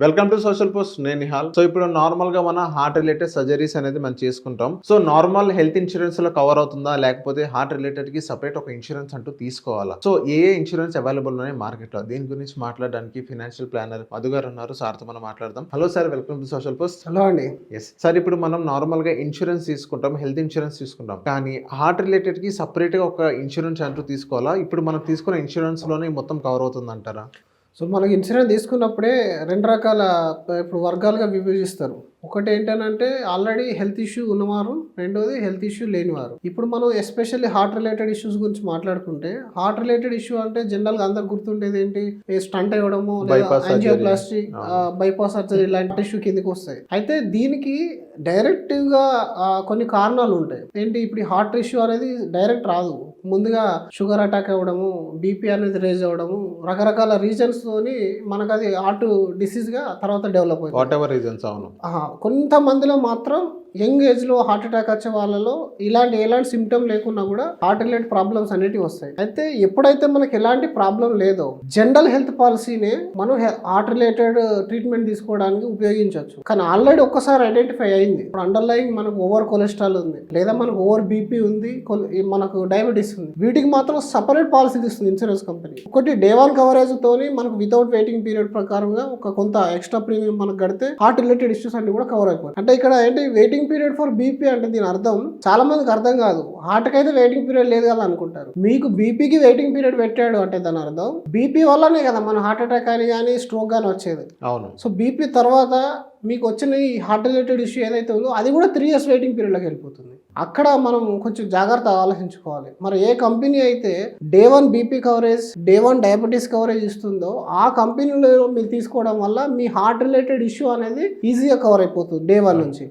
Welcome to social post. నేను Nihal. So ఇప్పుడు normal గా మన హార్ట్ రిలేటెడ్ సర్జరీస్ అనేది మనం చేసుకుంటాం. సో నార్మల్ హెల్త్ ఇన్సూరెన్స్ లో కవర్ అవుతుందా, లేకపోతే హార్ట్ రిలేటెడ్ కి సపరేట్ ఒక ఇన్సూరెన్స్ అంటూ తీసుకోవాలా? సో ఏ ఇన్సూరెన్స్ అవైలబుల్ ఉన్నాయి మార్కెట్ లో, దీని గురించి మాట్లాడడానికి ఫైనాన్షియల్ ప్లానర్ మధు గారు ఉన్నారు. సార్ తో మనం మాట్లాడదాం. Hello sir, welcome to social post. Hello అండి. ఎస్ సార్, ఇప్పుడు మనం నార్మల్ గా ఇన్సూరెన్స్ తీసుకుంటాం, హెల్త్ ఇన్సూరెన్స్ తీసుకుంటాం, కానీ హార్ట్ రిలేటెడ్ కి సపరేట్ గా ఒక ఇన్సూరెన్స్ అంటూ తీసుకోవాలా? ఇప్పుడు మనం తీసుకున్న ఇన్సూరెన్స్ లోనే మొత్తం కవర్ అవుతుంది అంటారా? సో మనకి ఇన్సూరెన్స్ తీసుకున్నప్పుడే రెండు రకాల ఇప్పుడు వర్గాలుగా విభజిస్తారు. ఒకటి ఏంటంటే ఆల్రెడీ హెల్త్ ఇష్యూ ఉన్నవారు, రెండోది హెల్త్ ఇష్యూ లేనివారు. ఇప్పుడు మనం ఎస్పెషల్లీ హార్ట్ రిలేటెడ్ ఇష్యూస్ గురించి మాట్లాడుకుంటే, హార్ట్ రిలేటెడ్ ఇష్యూ అంటే జనరల్ గా అందరు గుర్తుండేది ఏంటి? స్టంట్ అవ్వడము, యాంజియోప్లాస్టీ, బైపాస్ సర్జరీ ఇలాంటి ఇష్యూ కిందకి వస్తాయి. అయితే దీనికి డైరెక్ట్ గా కొన్ని కారణాలు ఉంటాయి. ఏంటి, ఇప్పుడు హార్ట్ ఇష్యూ అనేది డైరెక్ట్ రాదు. ముందుగా షుగర్ అటాక్ అవ్వడము, బీపీ అనేది రేజ్ అవ్వడము, రకరకాల రీజన్స్ తోని మనకు అది హార్ట్ డిసీజ్ గా తర్వాత డెవలప్ అవుతుంది. What ever reasons. అవును. కొంతమందిలో మాత్రం యంగ్ ఏజ్ లో హార్ట్ అటాక్ వచ్చే వాళ్ళలో ఎలాంటి సిమ్టమ్ లేకున్నా కూడా హార్ట్ రిలేటెడ్ ప్రాబ్లమ్స్ అనేటివి వస్తాయి. అయితే ఎప్పుడైతే మనకి ఎలాంటి ప్రాబ్లం లేదో జనరల్ హెల్త్ పాలసీనే మనం హార్ట్ రిలేటెడ్ ట్రీట్మెంట్ తీసుకోవడానికి ఉపయోగించవచ్చు. కానీ ఆల్రెడీ ఒక్కసారి ఐడెంటిఫై అయింది, ఇప్పుడు అండర్లైన్ మనకు ఓవర్ కొలెస్ట్రాల్ ఉంది, లేదా మనకు ఓవర్ బీపీ ఉంది, మనకు డయాబెటీస్ ఉంది, వీటికి మాత్రం సపరేట్ పాలసీ ఇస్తుంది ఇన్సూరెన్స్ కంపెనీ. ఒకటి డే 1 కవరేజ్ తోని మనకు వితౌట్ వెయిటింగ్ పీరియడ్ ప్రకారంగా కొంత ఎక్స్ట్రా ప్రీమియం మనకు కడితే హార్ట్ రిలేటెడ్ ఇష్యూస్ అన్ని కూడా కవర్ అయిపోతాయి. అంటే ఇక్కడ ఏంటి, వెయిటింగ్ పీరియడ్ ఫర్ బీపీ అంటే దీని అర్థం చాలా మందికి అర్థం కాదు. హార్ట్ కి అయితే వెయిటింగ్ పీరియడ్ లేదు కదా అనుకుంటారు. మీకు బీపీకి వెయిటింగ్ పీరియడ్ పెట్టాడు అంటే దాని అర్థం బీపీ వల్లనే కదా మన హార్ట్ అటాక్ అని కానీ స్ట్రోక్ కానీ వచ్చేది. అవును. సో బీపీ తర్వాత మీకు వచ్చిన ఈ హార్ట్ రిలేటెడ్ ఇష్యూ ఏదైతే ఉందో అది కూడా 3 years వెయిటింగ్ పీరియడ్లోకి వెళ్ళిపోతుంది. అక్కడ మనం కొంచెం జాగ్రత్తగా ఆలోచించుకోవాలి. మరి ఏ కంపెనీ అయితే day 1 BP coverage, day 1 diabetes coverage ఇస్తుందో ఆ కంపెనీలో మీరు తీసుకోవడం వల్ల మీ హార్ట్ రిలేటెడ్ ఇష్యూ అనేది ఈజీగా కవర్ అయిపోతుంది డే 1 నుంచి.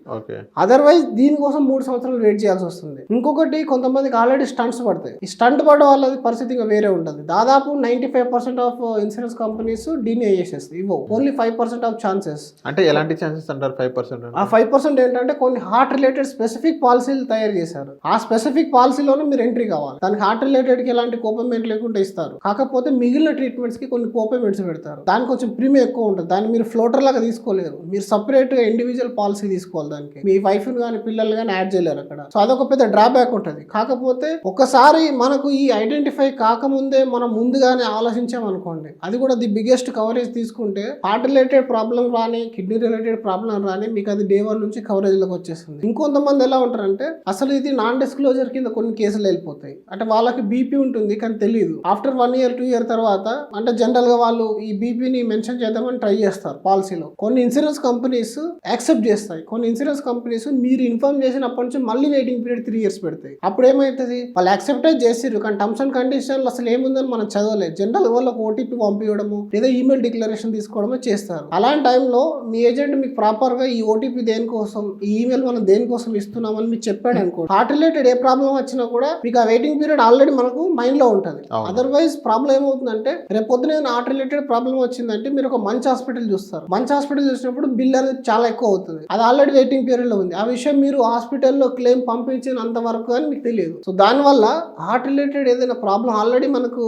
అదర్వైజ్ దీనికోసం 3 సంవత్సరాలు వెయిట్ చేయాల్సి వస్తుంది. ఇంకొకటి, కొంతమందికి ఆల్రెడీ స్టంట్స్ పడతాయి. ఈ స్టంట్ పడడం వల్ల పరిస్థితి ఇంకా వేరే ఉంటుంది. దాదాపు 95% ఆఫ్ ఇన్సూరెన్స్ కంపెనీస్ డినే చేసేస్తాయి, ఇవ్వవు. Only 5% of chances. అంటే ఎలాంటి ఛాన్సెస్ అంటారు 5%? ఆ 5% ఏంటంటే కొన్ని హార్ట్ రిలేటెడ్ స్పెసిఫిక్ పాలసీలు తయారు చేశారు. ఆ స్పెసిఫిక్ పాలసీలోనే మీరు ఎంట్రీ కావాలి. దానికి హార్ట్ రిలేటెడ్ కి ఎలాంటి కోపేమెంట్ లేకుండా ఇస్తారు. కాకపోతే మిగిలిన ట్రీట్మెంట్స్ కి కొన్ని కోపేమెంట్స్ పెడతారు. దానికి కొంచెం ప్రీమియం ఎక్కువ ఉంటుంది. దాన్ని మీరు ఫ్లోటర్ లాగా తీసుకోలేరు. మీరు సపరేట్ గా ఇండివిజువల్ పాలసీ తీసుకోవాలి. దానికి మీ వైఫ్ కానీ పిల్లలు కానీ యాడ్ చేయలేరు అక్కడ. సో అదొక పెద్ద డ్రాబ్యాక్ ఉంటుంది. కాకపోతే ఒకసారి మనకు ఈ ఐడెంటిఫై కాకముందే మనం ముందుగానే ఆలోచించామనుకోండి, అది కూడా ది బిగ్గెస్ట్ కవరేజ్ తీసుకుంటే హార్ట్ రిలేటెడ్ ప్రాబ్లం రాని, కిడ్నీ రిలేటెడ్ ప్రాబ్లం రాని మీకు అది డే 1 నుంచి కవరేజ్ లోకి వచ్చేస్తుంది. ఇంకొంతమంది ఎలా ఉంటారంటే అసలు ఇది నాన్ డిస్క్లోజర్ కింద కొన్ని కేసులు వెళ్ళిపోతాయి. అంటే వాళ్ళకి బీపీ ఉంటుంది కానీ తెలియదు. ఆఫ్టర్ 1 year 2 year తర్వాత అంటే జనరల్ గా వాళ్ళు ఈ బీపీని మెన్షన్ చేద్దామని ట్రై చేస్తారు పాలసీలో. కొన్ని ఇన్సూరెన్స్ కంపెనీస్ యాక్సెప్ట్ చేస్తాయి. కొన్ని ఇన్సూరెన్స్ కంపెనీస్ మీరు ఇన్ఫార్మ్ చేసినప్పటి నుంచి మళ్ళీ వెయిటింగ్ పీరియడ్ 3 years పెడతాయి. అప్పుడు ఏమైతుంది, వాళ్ళు యాక్సెప్టేజ్ చేసిర్రు కానీ టర్మ్స్ అండ్ కండిషన్లు అసలు ఏముందని మనం చదవలేదు. జనరల్ వాళ్ళకి ఓటీపీ పంపించడము లేదా ఈమెయిల్ డిక్లరేషన్ తీసుకోవడమో చేస్తారు. అలాంటి టైంలో మీ ఏజెంట్ మీకు ప్రాపర్ గా ఈ ఓటీపీ దేనికోసం, ఈ ఈమెయిల్ మనం దేనికోసం ఇస్తున్నామని మీకు చెప్పాడు అనుకో, హార్ట్ రిలేటెడ్ ఏ ప్రాబ్లం వచ్చినా కూడా మీకు ఆ వెయిటింగ్ పీరియడ్ ఆల్రెడీ మనకు మైండ్ లో ఉంటుంది. అదర్వైజ్ ప్రాబ్లం ఏమవుతుందంటే రేపు పొద్దున హార్ట్ రిలేటెడ్ ప్రాబ్లం వచ్చిందంటే మీరు ఒక మంచి హాస్పిటల్ చూస్తారు. మంచి హాస్పిటల్ చూసినప్పుడు బిల్ అనేది చాలా ఎక్కువ అవుతుంది. అది ఆల్రెడీ వెయిటింగ్ పీరియడ్ లో ఉంది. ఆ విషయం మీరు హాస్పిటల్లో క్లెయిమ్ పంపించినంత వరకు అని మీకు తెలియదు. సో దానివల్ల హార్ట్ రిలేటెడ్ ఏదైనా ప్రాబ్లం ఆల్రెడీ మనకు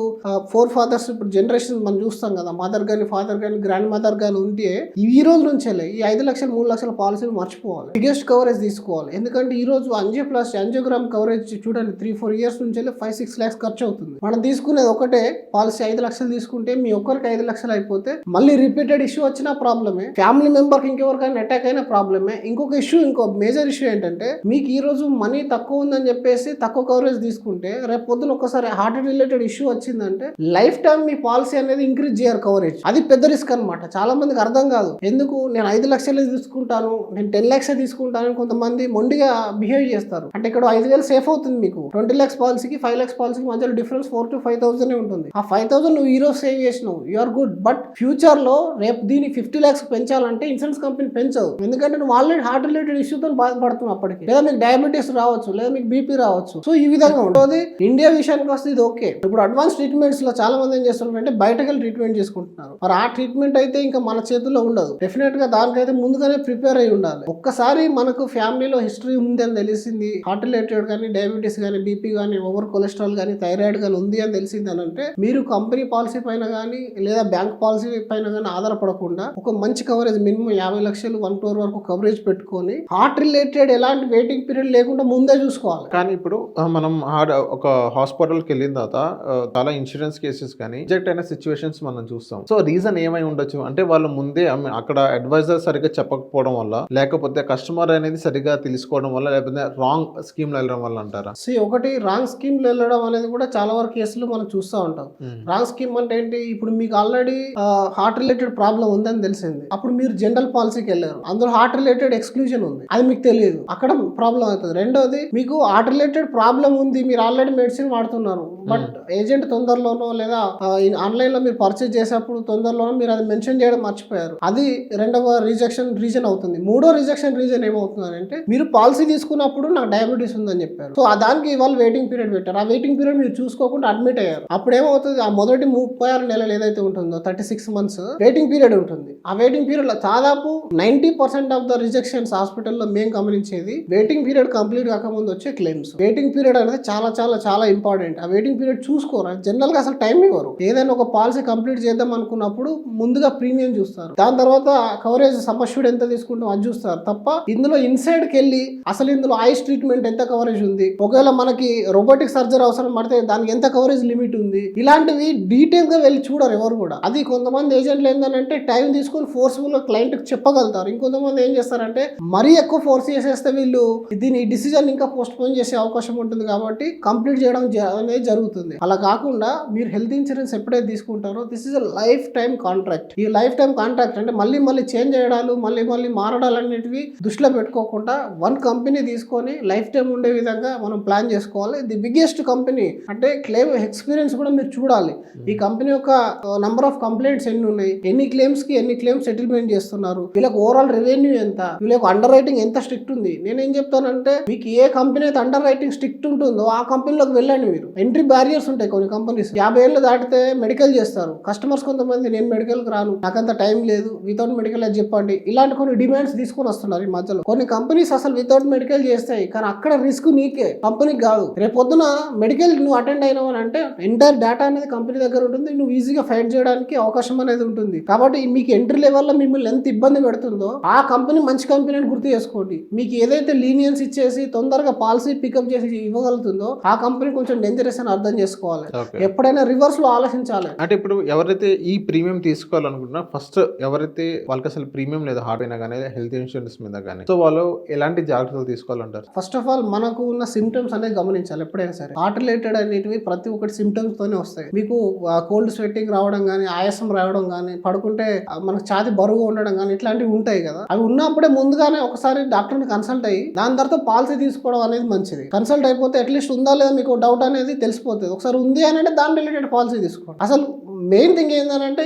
4 fathers ఇప్పుడు జనరేషన్ మనం చూస్తాం కదా, మదర్ గానీ ఫాదర్ గానీ గ్రాండ్ మదర్ గానీ ఉంటే ఈ రోజు నుంచే ఈ 5 లక్షలు 3 లక్షల పాలసీలు మర్చిపోవాలి. బిగ్గెస్ట్ కవరేజ్ తీసుకోవాలి. ఎందుకంటే ఈ రోజు యాంజియోగ్రామ్ కవరేజ్ చూడండి 3-4 years నుంచి 5-6 lakhs ఖర్చు అవుతుంది. మనం తీసుకునేది ఒకటే పాలసీ 5 లక్షలు తీసుకుంటే మీ ఒక్కరికి 5 లక్షలు అయిపోతే మళ్ళీ రిపీటెడ్ ఇష్యూ వచ్చిన ప్రాబ్లమే, ఫ్యామిలీ మెంబర్ కి ఇంకెవరికైనా అటాక్ అయిన ప్రాబ్లమే. ఇంకో మేజర్ ఇష్యూ ఏంటంటే మీకు ఈ రోజు మనీ తక్కువ ఉందని చెప్పేసి తక్కువ కవరేజ్ తీసుకుంటే రేపు పొద్దున ఒక్కసారి హార్ట్ రిలేటెడ్ ఇష్యూ వచ్చిందంటే లైఫ్ టైం మీ పాలసీ అనేది ఇంక్రీజ్ చేయరు కవరేజ్. అది పెద్ద రిస్క్ అనమాట. చాలా మందికి అర్థం కాదు. ఎందుకు నేను 5 లక్షలు తీసుకుంటాను, నేను 10 lakhs తీసుకుంటాను, కొంతమంది మొండిగా బిహేవ్ చేస్తారు. అంటే ఇక్కడ 5,000 సేఫ్ అవుతుంది. మీకు 20 lakhs పాలసీకి 5 lakhs పాలసీకి మధ్యలో డిఫరెన్స్ 4,000 to 5,000 ఉంటుంది. ఆ 5,000 నువ్వు ఈ రోజు సేవ్ చేసినావు, యూఆర్ గుడ్. బట్ ఫ్యూచర్ లో రేపు దీన్ని 50 lakhs పెంచాలంటే ఇన్సూరెన్స్ కంపెనీ పెంచదు. ఎందుకంటే నువ్వు ఆల్రెడీ హార్ట్ రిలేటెడ్ ఇష్యూతో బాధపడుతున్నావు అప్పటికి. లేదా మీకు డయాబెటీస్ రావచ్చు, లేదా మీకు బీపీ రావచ్చు. సో ఈ విధంగా ఉంటుంది. ఇండియా విషయానికి వస్తే ఇది ఓకే. ఇప్పుడు అడ్వాన్స్ ట్రీట్మెంట్స్ లో చాలా మంది ఏం చేస్తున్నారు అంటే బయటకు వెళ్ళి ట్రీట్మెంట్ చేసుకుంటున్నారు. మరి ఆ ట్రీట్మెంట్ అయితే ఇంకా మన చేతుల్లో ఉండదు. డెఫినెట్ గా దానికి దానికైతే ముందుగానే ప్రిపేర్ అయి ఉండాలి. ఒక్కసారి మనకు ఫ్యామిలీలో హిస్టరీ ఉంది అని తెలిసింది, హార్ట్ రిలేటెడ్ కానీ, డయాబెటీస్ కానీ, బీపీ కానీ, ఓవర్ కొలెస్ట్రాల్ కానీ, థైరాయిడ్ కానీ ఉంది అని తెలిసింది అని అంటే మీరు కంపెనీ పాలసీ పైన కానీ లేదా బ్యాంక్ పాలసీ పైన కానీ ఆధారపడకుండా ఒక మంచి కవరేజ్ మినిమం 50 లక్షలు 1 crore వరకు కవరేజ్ పెట్టుకొని హార్ట్ రిలేటెడ్ ఎలాంటి వెయిటింగ్ పీరియడ్ లేకుండా ముందే చూసుకోవాలి. కానీ ఇప్పుడు మనం ఒక హాస్పిటల్కి వెళ్ళిన తర్వాత చాలా ఇన్సూరెన్స్ కేసెస్ కానీ రిజెక్ట్ అయిన సిచ్యువేషన్స్ మనం చూస్తాం. సో రీజన్ ఏమై ఉండొచ్చు అంటే వాళ్ళు ముందే అక్కడ అడ్వైజర్ సరిగ్గా చెప్పకపోవడం వల్ల, లేకపోతే కస్టమర్ అనేది సరిగ్గా తెలుసుకోవడం వల్ల, లేకపోతే రాంగ్ స్కీమ్ లో వెళ్ళడం వల్ల అంటారా? ఒకటి రాంగ్ స్కీమ్ లో వెళ్ళడం అనేది కూడా చాలా వరకు కేసులు మనం చూస్తూ ఉంటాం. రాంగ్ స్కీమ్ అంటే ఏంటి, ఇప్పుడు మీకు ఆల్రెడీ హార్ట్ రిలేటెడ్ ప్రాబ్లం ఉందని తెలిసింది, అప్పుడు మీరు జనరల్ పాలసీకి వెళ్ళారు, అందులో హార్ట్ రిలేటెడ్ ఎక్స్క్లూజన్ ఉంది, అది మీకు తెలియదు, అక్కడ ప్రాబ్లం అవుతుంది. రెండోది మీకు హార్ట్ రిలేటెడ్ ప్రాబ్లం ఉంది, మీరు ఆల్రెడీ మెడిసిన్ వాడుతున్నారు, బట్ ఏజెంట్ తొందరలోనో లేదా ఆన్లైన్ లో మీరు పర్చేజ్ చేసేప్పుడు తొందరలోనో మీరు అది మెన్షన్ చేయడం మర్చిపోయారు, అది రెండవ రిజెక్షన్ రీజన్ అవుతుంది. మూడో రిజెక్షన్ రీజన్ ఏమవుతుంది అంటే మీరు పాలసీ తీసుకున్నప్పుడు నాకు డయాబెటీస్ ఉందని చెప్పారు, సో దానికి వాళ్ళు వెయిటింగ్ పీరియడ్ పెట్టారు, ఆ వెయిటింగ్ పీరియడ్ మీరు చూసుకోకుండా అడ్మిట్ అయ్యారు, అప్పుడు ఏమవుతుంది, ఆ మొదటి 36 నెలలు ఏదైతే ఉంటుందో 36 months వెయిటింగ్ పీరియడ్ ఉంటుంది. ఆ వెయిటింగ్ పీరియడ్ లో దాదాపు 90% ఆఫ్ ద రిజెక్షన్స్ హాస్పిటల్లో మేము గమనించేది వెయిటింగ్ పీరియడ్ కంప్లీట్ కాకముందు వచ్చే క్లెయిమ్స్. వెయిటింగ్ పీరియడ్ అనేది చాలా చాలా చాలా ఇంపార్టెంట్. ఆ వెయిటింగ్ పీరియడ్ చూసుకోరు, జనరల్ గా అసలు టైం ఇవ్వరు. ఏదైనా ఒక పాలసీ కంప్లీట్ చేద్దాం అనుకున్నప్పుడు ముందుగా ప్రీమియం చూస్తారు, దాని తర్వాత కవరేజ్ సమ్మష్యూడ్ ఎంత తీసుకుంటాం అది చూస్తారు తప్ప ఇందులో ఇన్సైడ్ కి వెళ్ళి అసలు ఇందులో ఐస్ ట్రీట్మెంట్ ఎంత కవరేజ్ ఉంది, ఒకవేళ మనకి రోబోటిక్ సర్జరీ అవసరం పడితే దానికి ఎంత కవరేజ్ లిమిట్ ఉంది, ఇలాంటివి డీటెయిల్ గా వెళ్ళి చూడరు ఎవరు కూడా. అది కొంతమంది ఏజెంట్లు ఏంటంటే టైం తీసుకొని ఫోర్స్ఫుల్ గా క్లయింట్ కి చెప్పగలుగుతారు, ఇంకొంతమంది ఏం చేస్తారంటే మరీ ఎక్కువ ఫోర్స్ చేసేస్తే వీళ్ళు దీని డిసిజన్ ఇంకా పోస్ట్ పోన్ చేసే అవకాశం ఉంటుంది కాబట్టి కంప్లీట్ చేయడం అనేది జరుగుతుంది. అలా కాకుండా మీరు హెల్త్ ఇన్సూరెన్స్ ఎప్పుడైతే తీసుకుంటారో this is a life time contract. ఈ లైఫ్ టైం కాంట్రాక్ట్ అంటే మళ్ళీ చేంజ్ చేయడాలు మళ్ళీ మారడాలు అనేటివి దృష్టిలో పెట్టుకోకుండా వన్ కంపెనీ తీసుకొని లైఫ్ టైం ఉండే విధంగా మనం ప్లాన్ చేసుకోవాలి. ది బిగ్గెస్ట్ కంపెనీ అంటే క్లెయిమ్ ఎక్స్పీరియన్స్ కూడా మీరు చూడాలి. ఈ కంపెనీ యొక్క నంబర్ ఆఫ్ కంప్లైంట్స్ ఎన్ని ఉన్నాయి, ఎన్ని క్లెయిమ్స్ సెటిల్మెంట్ చేస్తున్నారు, వీళ్ళకి ఓవరాల్ రెవెన్యూ ఎంత, వీళ్ళకి అండర్ రైటింగ్ ఎంత స్ట్రిక్ట్ ఉంది. నేనేం చెప్తానంటే మీకు ఏ కంపెనీ అయితే అండర్ రైటింగ్ స్ట్రిక్ట్ ఉంటుందో ఆ కంపెనీలోకి వెళ్ళండి. మీరు ఎంట్రీ బ్యారియర్స్ ఉంటాయి, కొన్ని కంపెనీస్ 50 ఏళ్ళు దాటితే మెడికల్ చేస్తారు, కస్టమర్స్ కొంతమంది నేను మెడికల్కి రాను, నాకంత టైం లేదు, వితౌట్ మెడికల్ అని చెప్పండి, ఇలాంటి కొన్ని డిమాండ్స్ తీసుకొని వస్తున్నారు ఈ మధ్యలో. కొన్ని కంపెనీస్ అసలు వితౌట్ మెడికల్ చేస్తాయి, కానీ అక్కడ రిస్క్ నీకే, కంపెనీకి కాదు. రేపు పొద్దున మెడికల్ నువ్వు అటెండ్ అయినావు అని అంటే ఎంటైర్ డేటా అనేది కంపెనీ దగ్గర ఉంటుంది, నువ్వు ఈజీగా ఫైట్ చేయడానికి అవకాశం అనేది ఉంటుంది. కాబట్టి మీకు ఎంట్రీ లెవెల్లో మిమ్మల్ని ఎంత ఇబ్బంది పెడుతుందో ఆ కంపెనీ మంచి కంపెనీ అని గుర్తు చేసుకోండి. మీకు ఏదైతే లీనియన్స్ ఇచ్చేసి తొందరగా పాలసీ పికప్ చేసి ఇవ్వగలుగుతుందో ఆ కంపెనీ కొంచెం డేంజరస్ అని అర్థం చేసుకోవాలి. ఎప్పుడైనా రివర్స్ లో ఆలోచించాలి. అంటే ఇప్పుడు ఎవరైతే ఈ ప్రీమియం తీసుకోవాలనుకుంటున్నా ఫస్ట్ ఎవరైతే వాళ్ళకి అసలు ప్రీమియం లేదా హార్ట్ అయినా కానీ హెల్త్ ఇన్సూరెన్స్ మీద కానీ, సో వాళ్ళు ఎలాంటి జాగ్రత్తలు తీసుకోవాలంటారు? ఫస్ట్ ఆఫ్ ఆల్ మనకు ఉన్న సిమ్టమ్స్ అనేది గమనించాలి. ఎప్పుడైనా సరే హార్ట్ రిలేటెడ్ అనేటివి ప్రతి ఒక్కటి సిమ్టమ్స్ తోనే వస్తాయి. మీకు కోల్డ్ స్వెట్టింగ్ రావడం కానీ, ఆయాసం రావడం కానీ, పడుకుంటే మనకు ఛాతి బరువు ఉండడం కానీ ఇట్లాంటివి ఉంటాయి కదా. అవి ఉన్నప్పుడే ముందుగానే ఒకసారి డాక్టర్ని కన్సల్ట్ అయ్యి దాని తర్వాత పాలసీ తీసుకోవడం అనేది మంచిది. కన్సల్ట్ అయిపోతే అట్లీస్ట్ ఉందా లేదా మీకు డౌట్ అనేది తెలిసిపోతుంది. ఒకసారి ఉంది అని అంటే దాని రిలేటెడ్ పాలసీ తీసుకోండి. అసలు మెయిన్ థింగ్ ఏంటంటే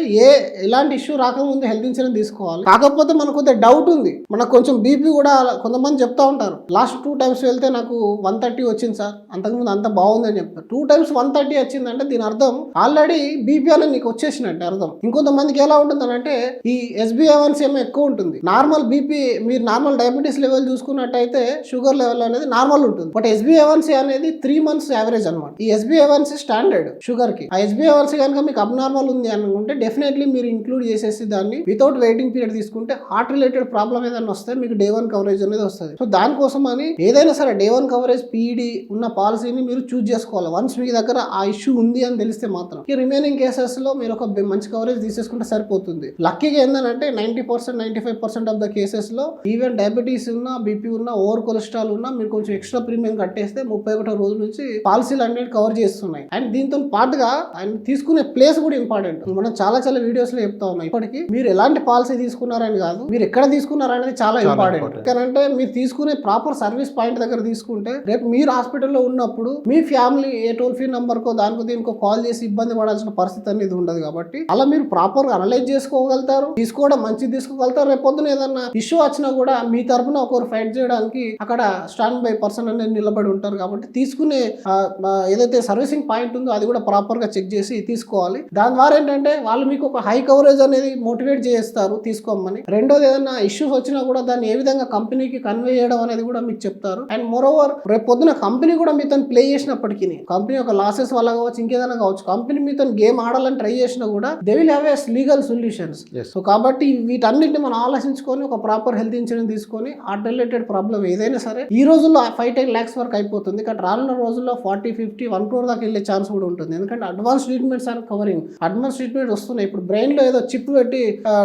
ఎలాంటి ఇష్యూ రాకముందు హెల్త్ ఇన్సూరెన్స్ తీసుకోవాలి. కాకపోతే మనకు కొంచెం డౌట్ ఉంది, మనకు కొంచెం బీపీ కూడా కొంతమంది చెప్తా ఉంటారు, లాస్ట్ 2 times వెళ్తే నాకు 130 వచ్చింది సార్, అంతకుముందు అంత బాగుంది అని చెప్తారు. 2 times 130 వచ్చిందంటే దీని అర్థం ఆల్రెడీ బీపీ అనేది నీకు వచ్చేసినట్టు అర్థం. ఇంకొంతమందికి ఎలా ఉంటుందనంటే ఈ SbA1c ఏమో ఎక్కువ ఉంటుంది, నార్మల్ బీపీ మీరు నార్మల్ డయాబెటీస్ లెవెల్ చూసుకున్నట్టయితే షుగర్ లెవెల్ అనేది నార్మల్ ఉంటుంది, బట్ SbA1c అనేది 3 months యావరేజ్ అనమాట. ఈ SbA1c స్టాండర్డ్ షుగర్ కి. ఆ SbA1c కనుక మీకు అబ్నార్మల్ ఉంది అనుకుంటే డెఫినెట్లీ మీరు ఇంక్లూడ్ చేసేసి దాన్ని వితౌట్ వెయిటింగ్ పీరియడ్ తీసుకుంటే హార్ట్ రిలేటెడ్ ప్రాబ్లం ఏదైనా వస్తే మీకు డే 1 కవరేజ్ అనేది వస్తుంది. సో దానికోసం అని ఏదైనా సరే డే 1 కవరేజ్ పీఈడి ఉన్న పాలసీని మీరు చూస్ చేసుకోవాలి. వన్స్ మీ దగ్గర ఆ ఇష్యూ ఉంది అని తెలిస్తే మాత్రం ఈ రిమైనింగ్ కేసెస్ లో మీరు ఒక మంచి కవరేజ్ తీసేసుకుంటే సరిపోతుంది. లక్కీగా ఏంటంటే 90% 95% ఆఫ్ ద కేసెస్ లో ఈవెన్ డయాబెటీస్ ఉన్నా, బీపీ ఉన్నా, ఓవర్ కొలెస్ట్రాల్ ఉన్నా మీరు కొంచెం ఎక్స్ట్రా ప్రీమియం కట్టేస్తే 31వ రోజు నుంచి పాలసీలు అన్ని కవర్ చేస్తున్నాయి. అండ్ దీంతో పాటుగా అండ్ తీసుకునే ప్లేస్ కూడా ఇంపార్టెంట్. మనం చాలా వీడియోస్ లో చెప్తా ఉన్నాం. ఇప్పటికీ మీరు ఎలాంటి పాలసీ తీసుకున్నారని కాదు, మీరు ఎక్కడ తీసుకున్నారనేది చాలా ఇంపార్టెంట్. ఎందుకంటే మీరు తీసుకునే ప్రాపర్ సర్వీస్ పాయింట్ దగ్గర తీసుకుంటే రేపు మీరు హాస్పిటల్లో ఉన్నప్పుడు మీ ఫ్యామిలీ ఏ టోల్ ఫ్రీ నంబర్ కో దానికో దీనికో కాల్ చేసి ఇబ్బంది పడాల్సిన పరిస్థితి అనేది ఉండదు. కాబట్టి అలా మీరు ప్రాపర్ గా అనలైజ్ చేసుకోగలుగుతారు, తీసుకోవడం మంచిది తీసుకోగలుగుతారు. రేపు పొద్దున ఏదన్నా ఇష్యూ వచ్చినా కూడా మీ తరపున ఒకరు ఫైట్ చేయడానికి అక్కడ స్టాండ్ బై పర్సన్ అనేది నిలబడి ఉంటారు. కాబట్టి తీసుకునే ఏదైతే సర్వీసింగ్ పాయింట్ ఉందో అది కూడా ప్రాపర్ గా చెక్ చేసి తీసుకోవాలి. దాని దాని ద్వారా ఏంటంటే వాళ్ళు మీకు ఒక హై కవరేజ్ అనేది మోటివేట్ చేస్తారు తీసుకోమని. రెండోది ఏదైనా ఇష్యూస్ వచ్చినా కూడా దాన్ని ఏ విధంగా కంపెనీకి కన్వే చేయడం అనేది కూడా మీకు చెప్తారు. అండ్ మోర్ ఓవర్ రేపు పొద్దున కంపెనీ కూడా మీతో ప్లే చేసినప్పటికీ, కంపెనీ ఒక లాసెస్ వల్ల కావచ్చు, ఇంకేదైనా కావచ్చు, కంపెనీ మీతో గేమ్ ఆడాలని ట్రై చేసినా కూడా they will have a legal solutions. So కాబట్టి వీటన్నిటిని మనం ఆలోచించుకొని ఒక ప్రాపర్ హెల్త్ ఇన్సూరెన్స్ తీసుకొని హార్ట్ రిలేటెడ్ ప్రాబ్లం ఏదైనా సరే ఈ రోజుల్లో 5-10 lakhs వరకు అయిపోతుంది. కానీ రానున్న రోజుల్లో 40-50-1 crore దాకా వెళ్ళే ఛాన్స్ కూడా ఉంటుంది. ఎందుకంటే advance treatments or covering. Advance treatment వస్తున్నాయి. ఇప్పుడు బ్రెయిన్ లో ఏదో చిప్ పెట్టి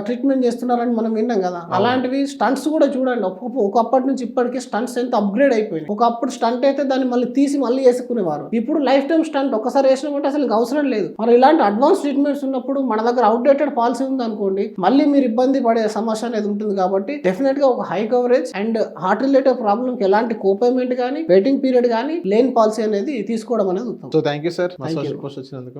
ట్రీట్మెంట్ చేస్తున్నారని మనం విన్నాం కదా, అలాంటివి స్టంట్స్ కూడా చూడండి. ఒకప్పటి నుంచి ఇప్పటికీ స్టంట్స్ ఎంత అప్గ్రేడ్ అయిపోయింది. ఒకప్పుడు స్టంట్ అయితే దాన్ని మళ్ళీ తీసి మళ్ళీ వేసుకునేవారు. ఇప్పుడు లైఫ్ టైం స్టంట్ ఒకసారి వేసినామంటే అసలు అవసరం లేదు. మరి ఇలాంటి అడ్వాన్స్ ట్రీట్మెంట్స్ ఉన్నప్పుడు మన దగ్గర అవుట్డేటెడ్ పాలసీ ఉంది అనుకోండి, మళ్ళీ మీరు ఇబ్బంది పడే సమస్య అనేది ఉంటుంది. కాబట్టి డెఫినెట్ గా ఒక high coverage and heart related problem కి ఎలాంటి కోపేమెంట్ కానీ వెయిటింగ్ పీరియడ్ కానీ లేని పాలసీ అనేది తీసుకోవడం అనేది ఉత్తమం. సో థ్యాంక్ యూ సార్ మా Thank you. సోషల్ పోస్ట్ వచ్చినందుకు.